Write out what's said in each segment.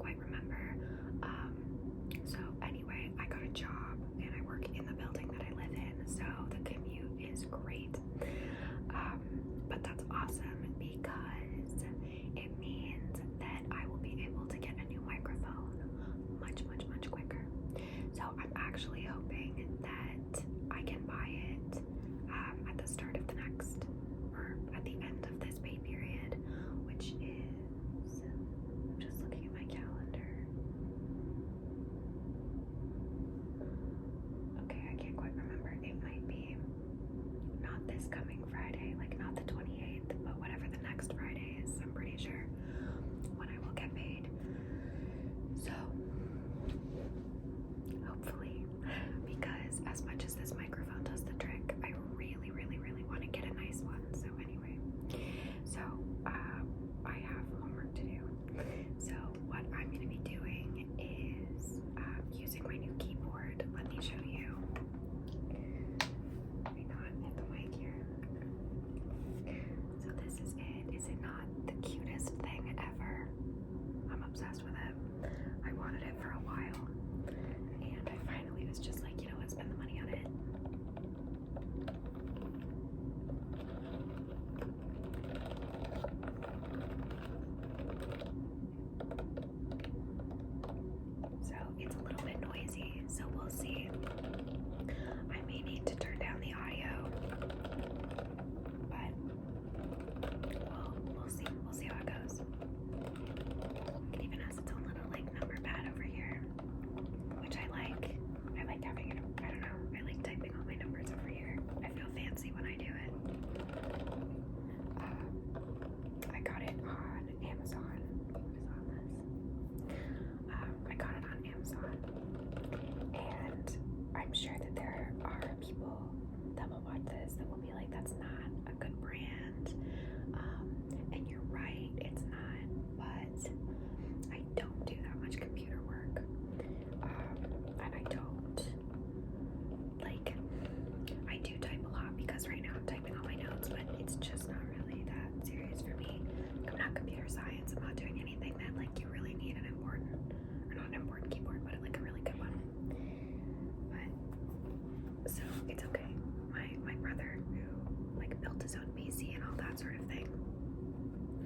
quite remember. So anyway, I got a job and I work in the building that I live in, so the commute is great. But that's awesome because it means that I will be able to get a new microphone much quicker. So I'm actually hoping that I can buy it at the start of the next, or at the end of this pay period, which is, I'm just looking at my calendar. Okay, I can't quite remember. It might be not this coming Friday, like not the 28th, but whatever the next Friday is, I'm pretty sure, when I will get paid. So hopefully, because as much as this microphone does the trick, I really want to get a nice one. So anyway, so I have homework to do. So what I'm going to be doing is using my new keyboard. Let me show you. Let me not hit the mic here. So this is it. Is it not the cutest thing ever? I'm obsessed with it. I wanted it for a while, and I finally was just like, you know what, spend the money on it. So it's a little bit noisy, so we'll see. I may need to turn down the audio, but we'll see. We'll see how it goes. It even has its own little like number pad over here, which I like. I like having it. I don't know. I like typing all my numbers over here. I feel fancy when I do it. I got it on Amazon. What is on this? I got it on Amazon, and I'm sure that there are people that will watch this that will be like, "That's not a good brand," and you're right, it's not. But I don't do that much computer work, and I don't like. I do type a lot because right now I'm typing all my notes, but it's just not really that serious for me. I'm not computer science. I'm not doing anything that like you really need an important, or not an important keyboard, but like a really good one. But so it's okay. My brother, who like built his own PC and all that sort of thing,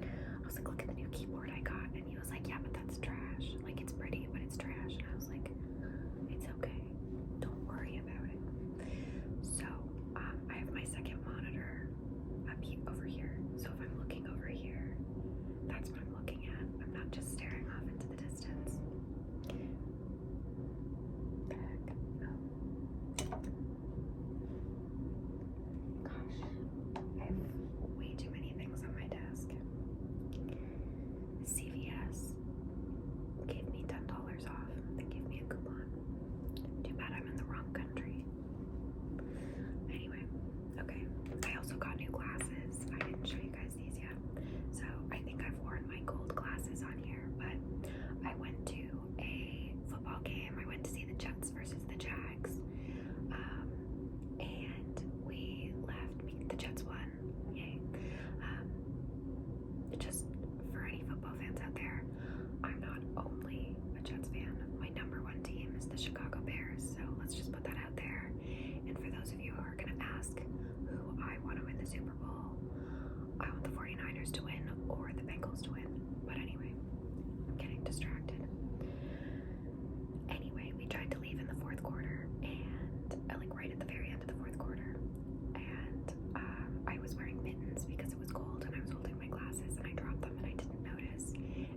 I was like, look at the new keyboard I got, and he was like, yeah, but that's trash. Like it's pretty, but it's trash. And I was like, it's okay. Don't worry about it. So I have my second monitor up over here. So if I'm looking over here, that's what I'm looking at. I'm not just staring off into the distance. The heck? Gosh, I have way too many things on my desk. CVS gave me $10 off. They gave me a coupon. Too bad I'm in the wrong country. Anyway, okay. I also got new glasses. I didn't show you guys these yet. So I think I've worn my gold glasses on here, but I went to a football game. I went to see the Jets versus the Jags. And we left. The Jets won. Yay. Just for any football fans out there, I'm not only a Jets fan. My number one team is the Chicago Bears. So let's just put that out there. And for those of you who are going to ask who I want to win the Super Bowl, I want the 49ers to win or the Bengals to win. But anyway, I'm getting distracted. Anyway, we tried to leave in the fourth quarter, and like right at the very end of the fourth quarter, and I was wearing mittens because it was cold, and I was holding my glasses, and I dropped them, and I didn't notice.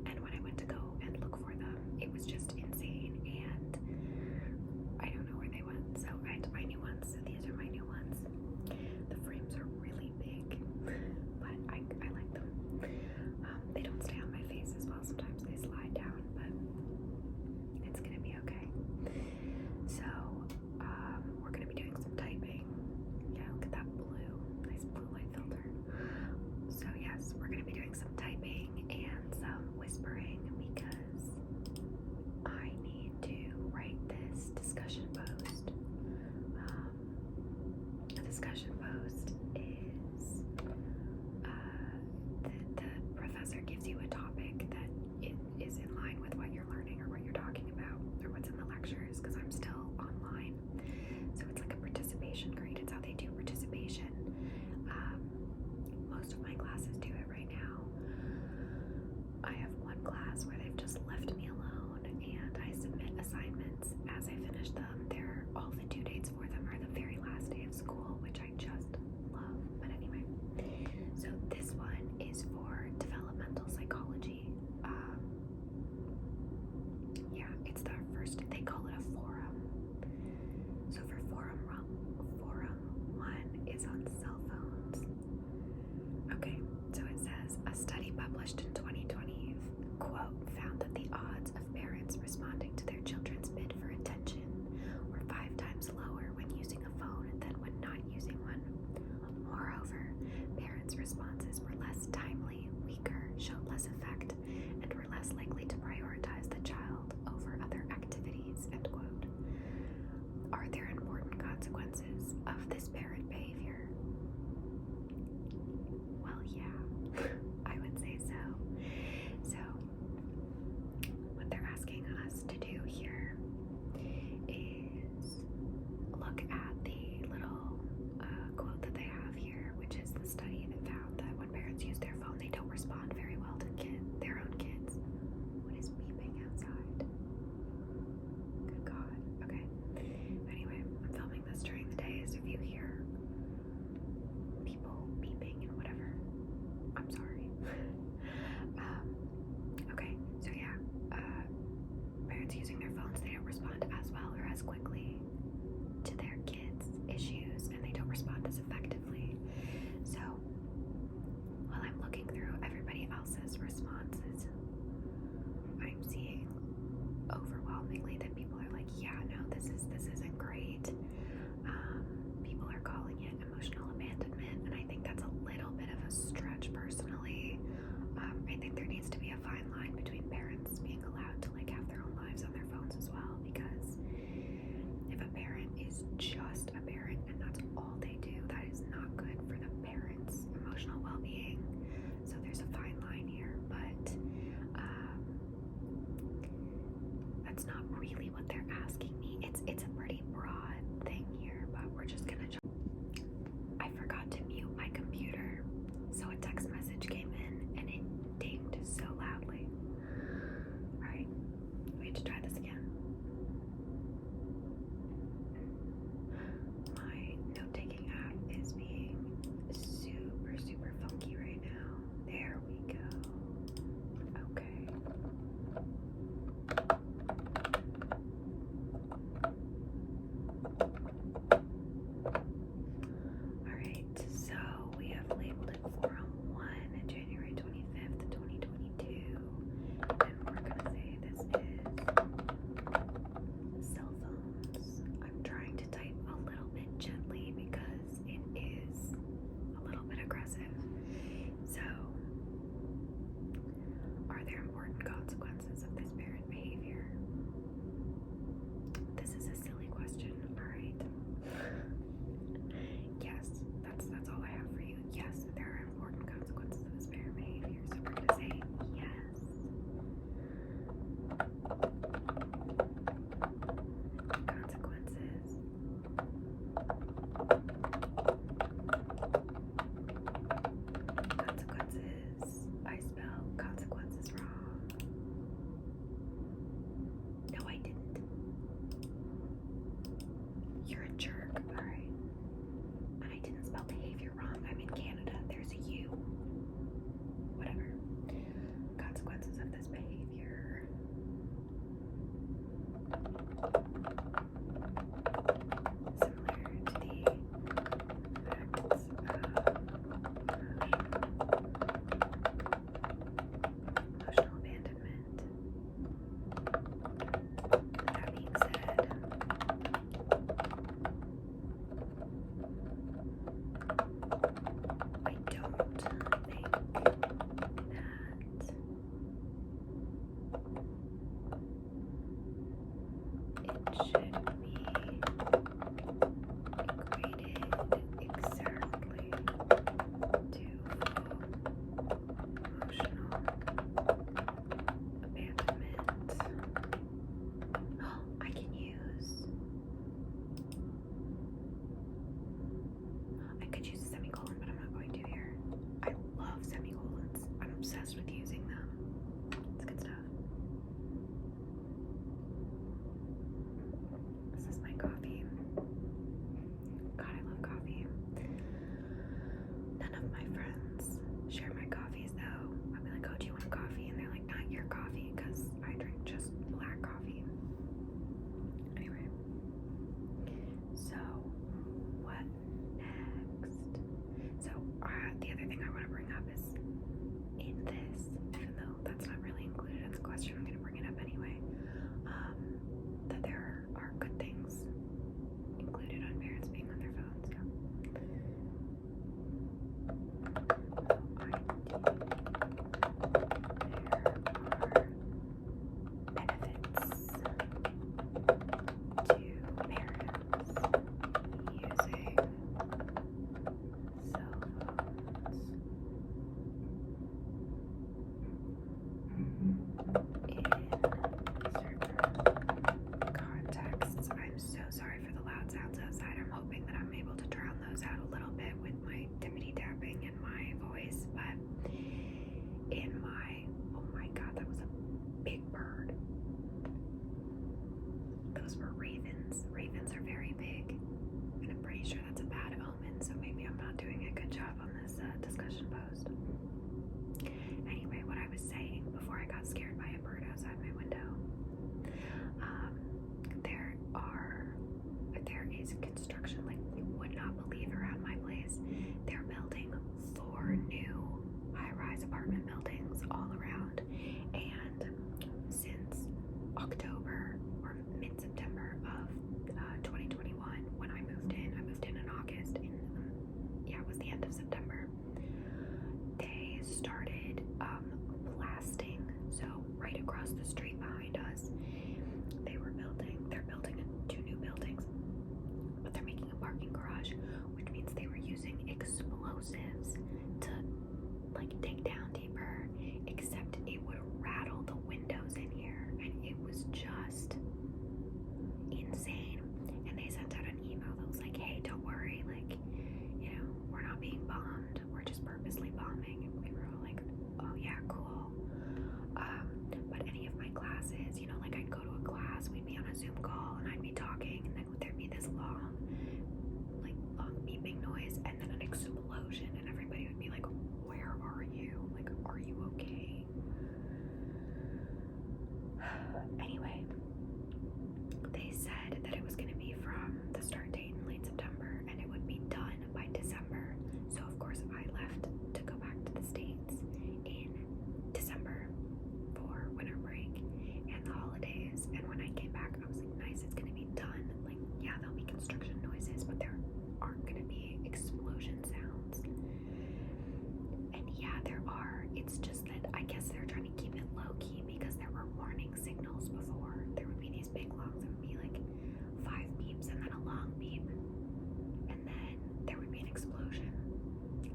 And when I went to go and look for them, it was just insane, and I don't know where they went. So I had to buy new ones. So these are my new ones. The frames are really big, but I like them. as I finish them, all the due dates for them are the very last day of school, which I just love. But anyway, so this one is for developmental psychology. Yeah, it's the first, they call it a forum. So for forum 1 is on cell phones. Okay, so it says a study published in 2020, quote, found that the odds of parents responding to their children's bid for attention were 5 times lower when using a phone than when not using one. Moreover, parents' responses were less timely, weaker, showed less effect, and were less likely to prioritize the child over other activities, end quote. Are there important consequences of this parent behavior? Well, yeah, I would say so. So, what they're asking us to do here is look at the little quote that they have here, which is the study that found that when parents use their phone, they don't respond very well to their own kids. What is beeping outside? Good God. Okay. Anyway, I'm filming this during the day, so if you hear people beeping and whatever, I'm sorry. Okay, so yeah, parents using their phones, they don't respond as well or as quickly to their kids' issues, and they don't respond as effectively. So while I'm looking through everybody else's responses, I'm seeing overwhelmingly that people are like, yeah, no, this isn't great. People are calling it emotional abandonment, and I think that's a little bit of a stretch personally. I think there needs to be a fine line between parents being allowed to like have their own lives on their phones as well, because if a parent is just a parent and that's all they do, that is not good for the parent's emotional well-being. So there's a fine line here, but that's not really what they're asking me. It's a pretty broad thing here, but we're just gonna I forgot to mute my computer, so a text message came in and it dinged so loudly. Alright, we have to try this again. My note-taking app is being super funky right now. There we go. Okay. Alright, so we have labeled it Forum 1, January 25th, 2022. And we're gonna say this is cell phones. I'm trying to type a little bit gently because it is a little bit aggressive. So, are there important consequences of this parent behavior? This is a silly question, alright? Yes, that's all I have for you. Yes, there are important consequences of this parent behavior, so we're gonna say yes. Consequences. Consequences. I spelled consequences wrong. No, I didn't. You're a jerk, alright. And I didn't spell behavior wrong. I'm in Canada. There's a U. Whatever. Consequences of this behavior. Similar to the acts of emotional abandonment. That being said, I don't think that across the street behind us, they're building 2 new buildings, but they're making a parking garage, which means they were using explosives to like dig down deeper, except it would rattle the windows in here, and it was just insane. And they sent out an email that was like, hey, don't worry, like, you know, we're not being bombed, we're just purposely bombing. And we were all like, oh yeah, cool. But any of my classes, you know, like I'd go to a class, we'd be on a Zoom call, and I'd be talking, and then there'd be this long beeping noise, and then an explosion, and everybody would be like, where are you? Like, are you okay? Anyway, they said that it was going to be from the start date in late September, and it would be done by December. So of course I left to go back to the States in December for winter break and the holidays. And when I came back, I was like, nice, it's going to be done. Like, yeah, there'll be construction noises, but there aren't going to be explosion sounds. And yeah, there are. It's just that I guess they're trying to keep it low key because there were warning signals before. There would be these big longs that would be like 5 beeps and then a long beep, and then there would be an explosion,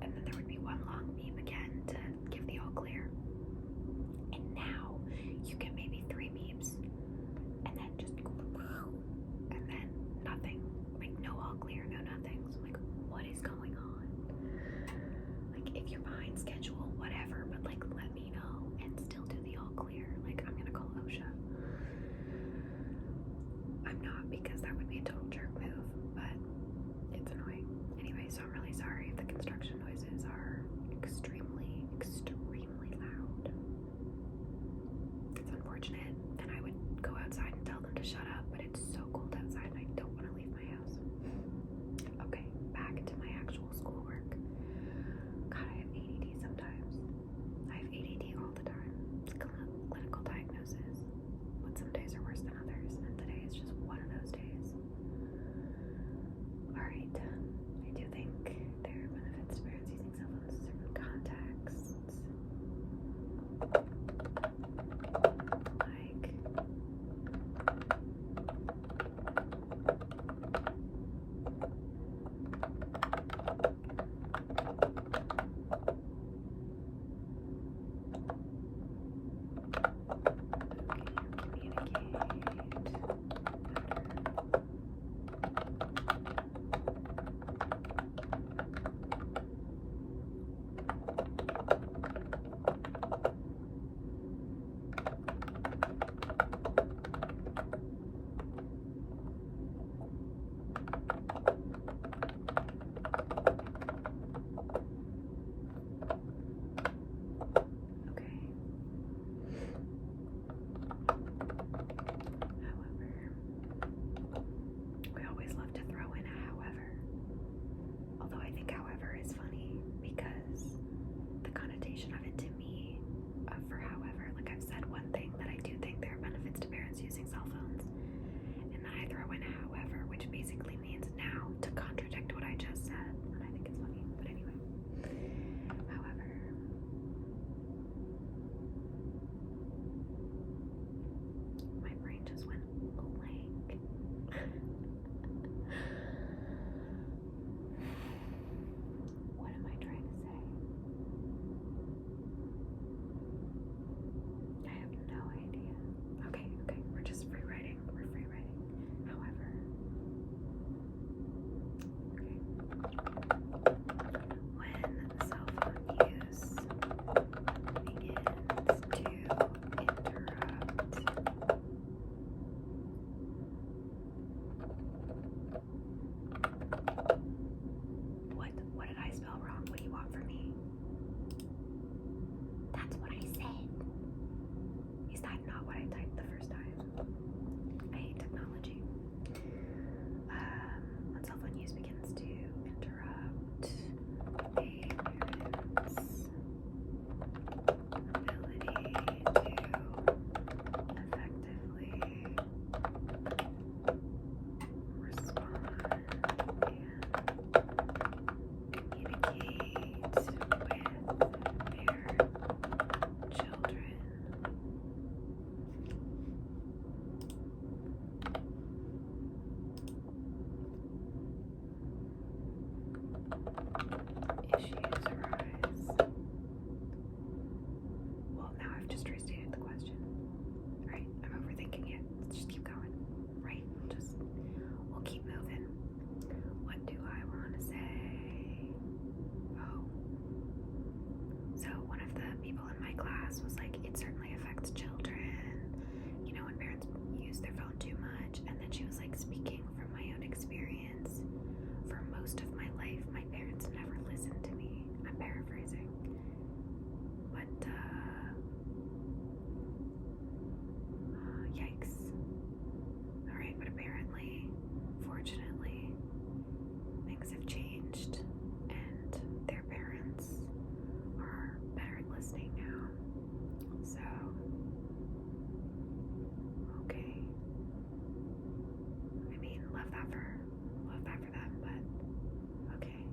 and then there would be one long beep again to give the all clear. And now you get maybe 3 beeps, and then just and then nothing, like no all clear, no nothing. So I'm like, what is going on? Like, if you're behind schedule, whatever, but like let me know and still do the all clear. Like, I'm gonna call OSHA. I'm not, because that would be a total jerk move, but it's annoying. Anyway, so I'm really sorry if the construction noises are extremely, extremely loud. It's unfortunate, and I would go outside and tell them to shut up, but it's so cold outside and I don't want to leave my house. Okay, back to my actual schoolwork. God, I have ADD sometimes. I have ADD all the time. It's a clinical diagnosis, but some days are worse than others, and today is just one of those days. Alright, I do think there are benefits to parents using cell phones in certain contexts. I've just restated the question. Right? I'm overthinking it. Let's just keep going. Right? We'll keep moving. What do I want to say? Oh. So one of the people in my class was like, it certainly affects children, you know, when parents use their phone too much. And then she was like, speaking from my own experience, for most of my life, my parents never listened to me. I'm paraphrasing. But, yikes. Alright, but apparently, fortunately, things have changed, and their parents are better at listening now. So, okay. I mean, love that for them, but okay.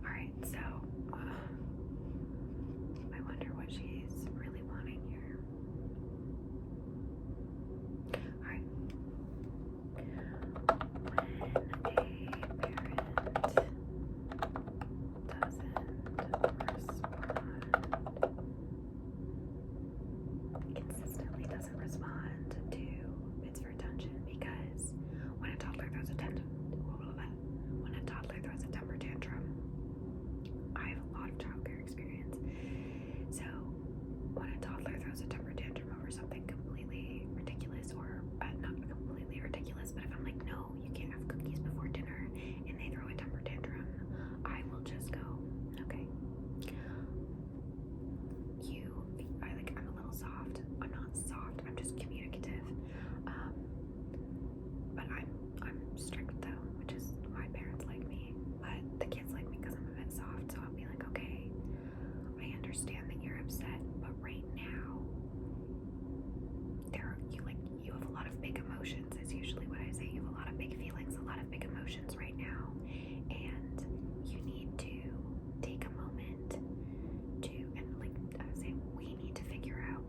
Alright, so I wonder what she's really wanting here. Alright. When a parent consistently doesn't respond to bids for attention, because when a toddler throws a temper tantrum, I have a lot of childcare experience. So when a toddler throws a temper tantrum over something completely ridiculous, or not completely ridiculous, but if I'm like, no, you can't have cookies before dinner, and they throw a temper tantrum, I will just go, okay. I'm a little soft. I'm not soft, I'm just communicative. But I'm strict though, which is why parents like me. But the kids like me because I'm a bit soft, so I'll be like, okay, I understand that you're upset, but right now you have a lot of big emotions, is usually what I say. You have a lot of big feelings, a lot of big emotions right now, and you need to take a moment to, and like I was saying, we need to figure out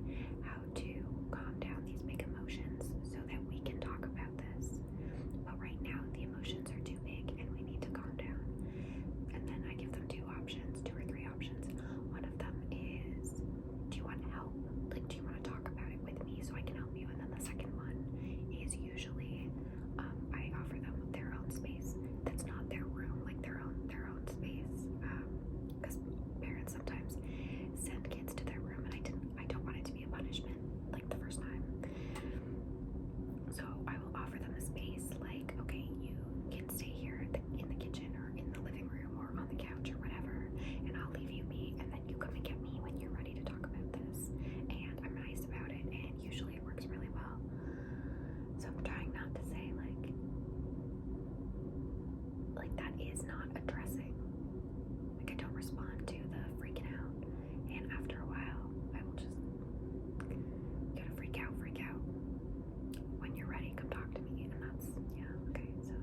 how to calm down these big emotions so that we can talk about this. But right now the emotions are too big and we need to calm down. And then I give them two or three options. One of them is, do you want help? Like, do you want to talk about it with me so I can help you? And then the second one is usually I offer them their own space that's not their room, like their own space, because parents sometimes send kids to their room, and I don't want it to be a punishment like the first time. So I will offer them a space, like, okay, you can stay here in the kitchen or in the living room or on the couch or whatever, and I'll leave you be, and then you come and get me when you're ready to talk about this. And I'm nice about it, and usually it works really well. So I'm trying not to say like that is not addressing. Like, I don't respond to the freaking out, and after a while I will just, you gotta freak out. When you're ready, come talk to me. And that's, yeah, okay. So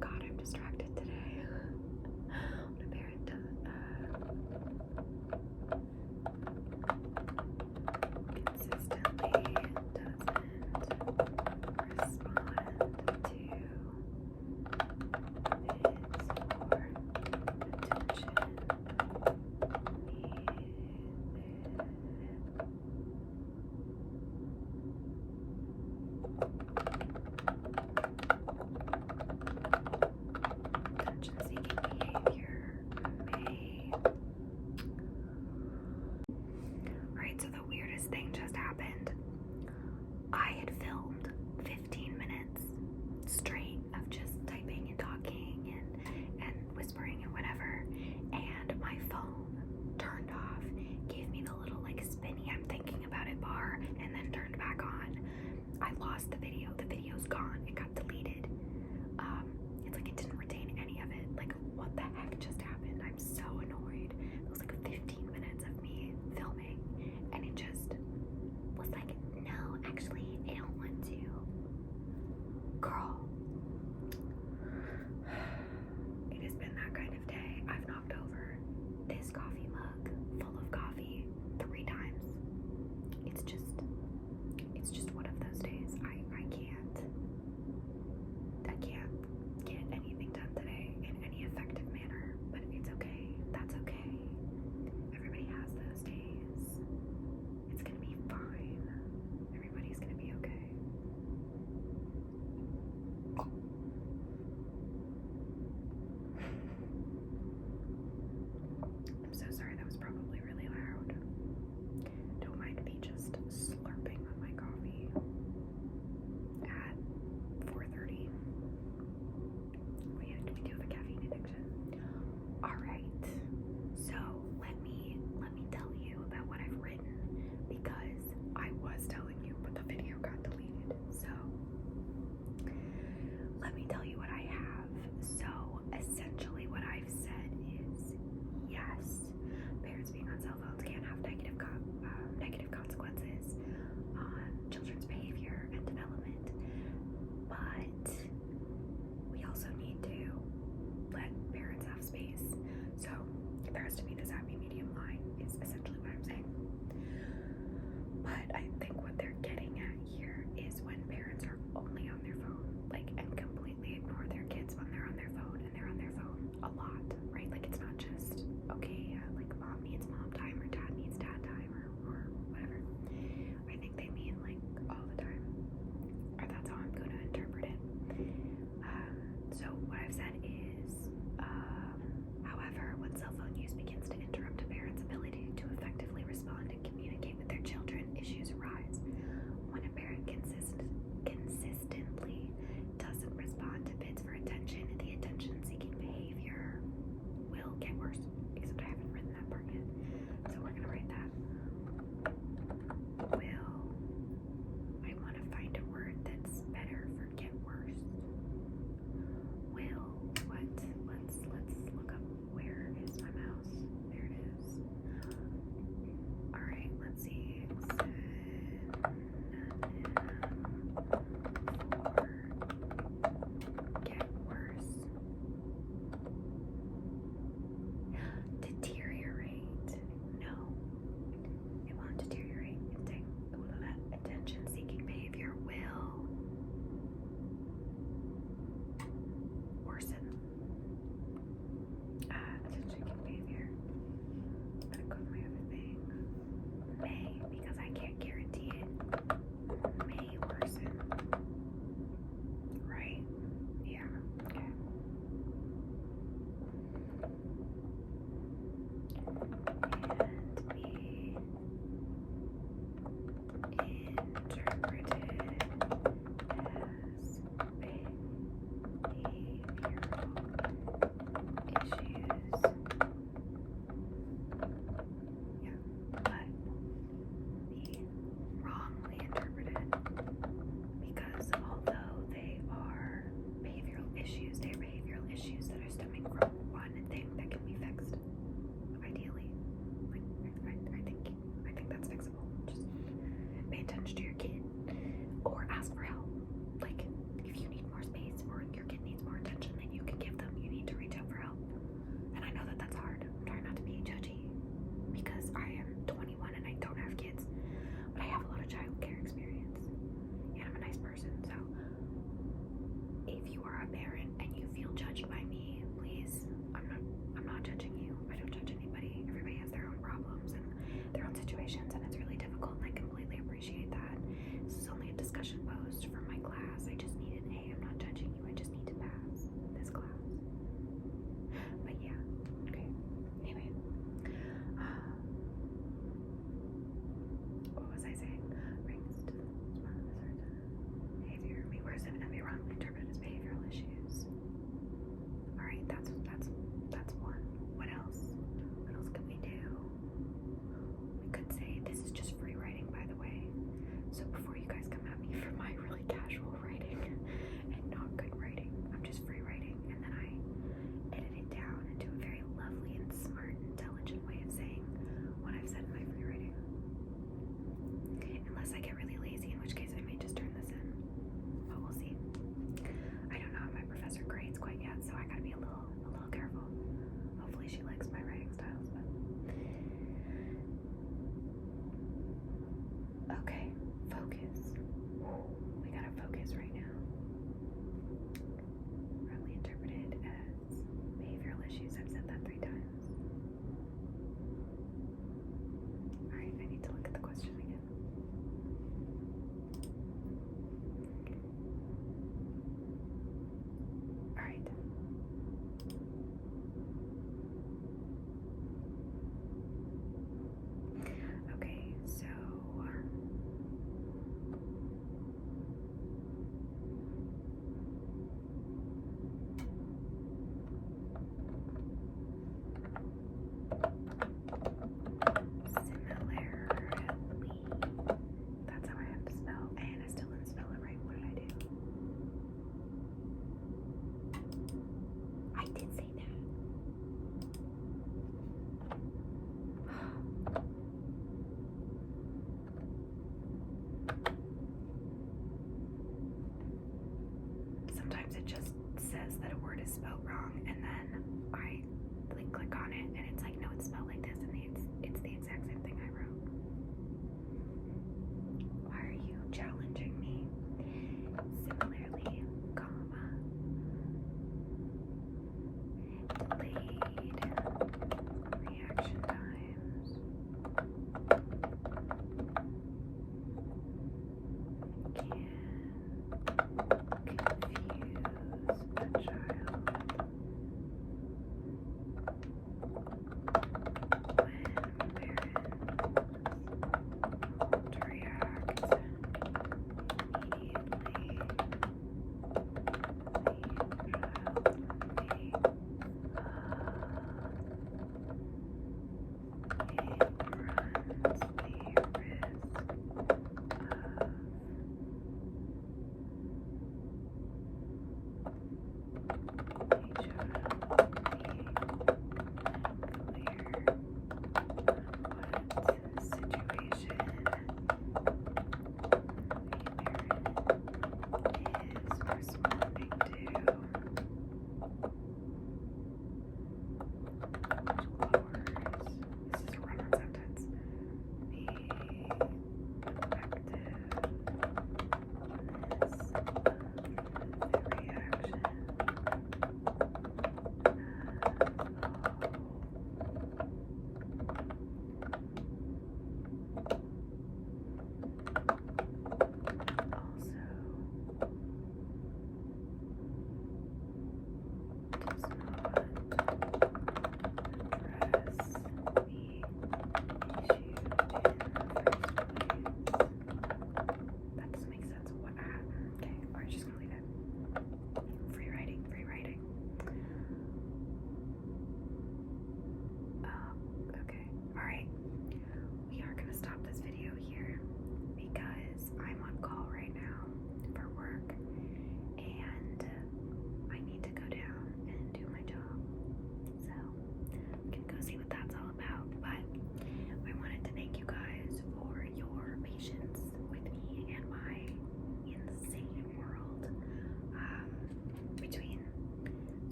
God, I'm distracted today. When a parent consistently doesn't respond to bids for attention-seeking behavior may. Alright, so the weirdest thing just happened. I had filmed 15 minutes straight of just typing and talking and whispering and whatever, and my phone turned off, gave me the little like spinny I'm thinking about it bar, and then turned back on. I lost the video. The video's gone. It got deleted. It's like it didn't retain any of it. Like, what the heck just happened? I'm so annoyed. It was like 15 minutes of me filming, and it just was like, no, actually, I don't want to. Girl. It has been that kind of day. I've knocked over this coffee mug full of coffee 3 times. It's just one of those days. I can't get anything done today in any effective manner, but it's okay. That's okay. has to be this happy medium line is essentially what I'm saying. But I think what they're getting at here is when parents are only on their phone, like, and completely ignore their kids when they're on their phone, and they're on their phone a lot, right? Like, it's not just, okay, like mom needs mom time or dad needs dad time or whatever. I think they mean like all the time, or that's how I'm going to interpret it. So what I've said is, however, when cell phone use begins to interrupt a parent's ability to effectively respond and communicate with their children, issues arise. When a parent consistently doesn't respond to bids for attention, the attention-seeking behavior will get worse. Except I haven't written that part yet, so we're gonna write that. Will. I want to find a word that's better for get worse. Will what? Let's look up. Where is my mouse? There it is. All right, let's see. Get worse. Deteriorate. No, it won't deteriorate. Attention-seeking behavior will worsen. Attention-seeking behavior. I'm gonna go to my other thing. May, because I can't guarantee it. May worsen. Right? Yeah. Okay. And be interpreted as behavioral issues. Yeah, but be wrongly interpreted, because although they are behavioral issues, they are behavioral issues that are stemming from one thing that can be fixed, ideally. Like, I think that's fixable. Just pay attention to your kid, or ask for help. Like, if you need more space or your kid needs more attention than you can give them, you need to reach out for help. And I know that that's hard. I'm trying not to be judgy because I am 21 and I don't have kids, but I have a lot of childcare experience, and I'm a nice person. So if you are a parent and you feel judged by me, please, I'm not judging you. I don't judge anybody. Everybody has their own problems and their own situations, and it's really difficult, and I completely appreciate that. This is only a discussion post from my class. I just need an A. I'm not judging you. I just need to pass this class. But yeah, okay. Anyway, what was I saying? Brings to behavior may worsen and be wrongly interpreted as behavioral issues. All right, that's one. What else? What else could we do? We could say, this is just free writing, by the way. So before you guys come at me for my really casual writing and not good writing, I'm just free writing, and then I edit it down into a very lovely and smart, intelligent way of saying what I've said in my free writing. Unless I get really lazy, in which case I may just turn this in. But we'll see. I don't know how my professor grades quite yet, so I gotta be a little careful. Hopefully she likes my writing styles, but okay, focus. We gotta focus right now. Wrongly interpreted as behavioral issues. I've said that 3 times. Alright, I need to look at the question again. Alright. Okay, so similarly, that's how I have to spell, and I still didn't spell it right. What did I do? I did say that. Sometimes it just says that a word is spelled wrong,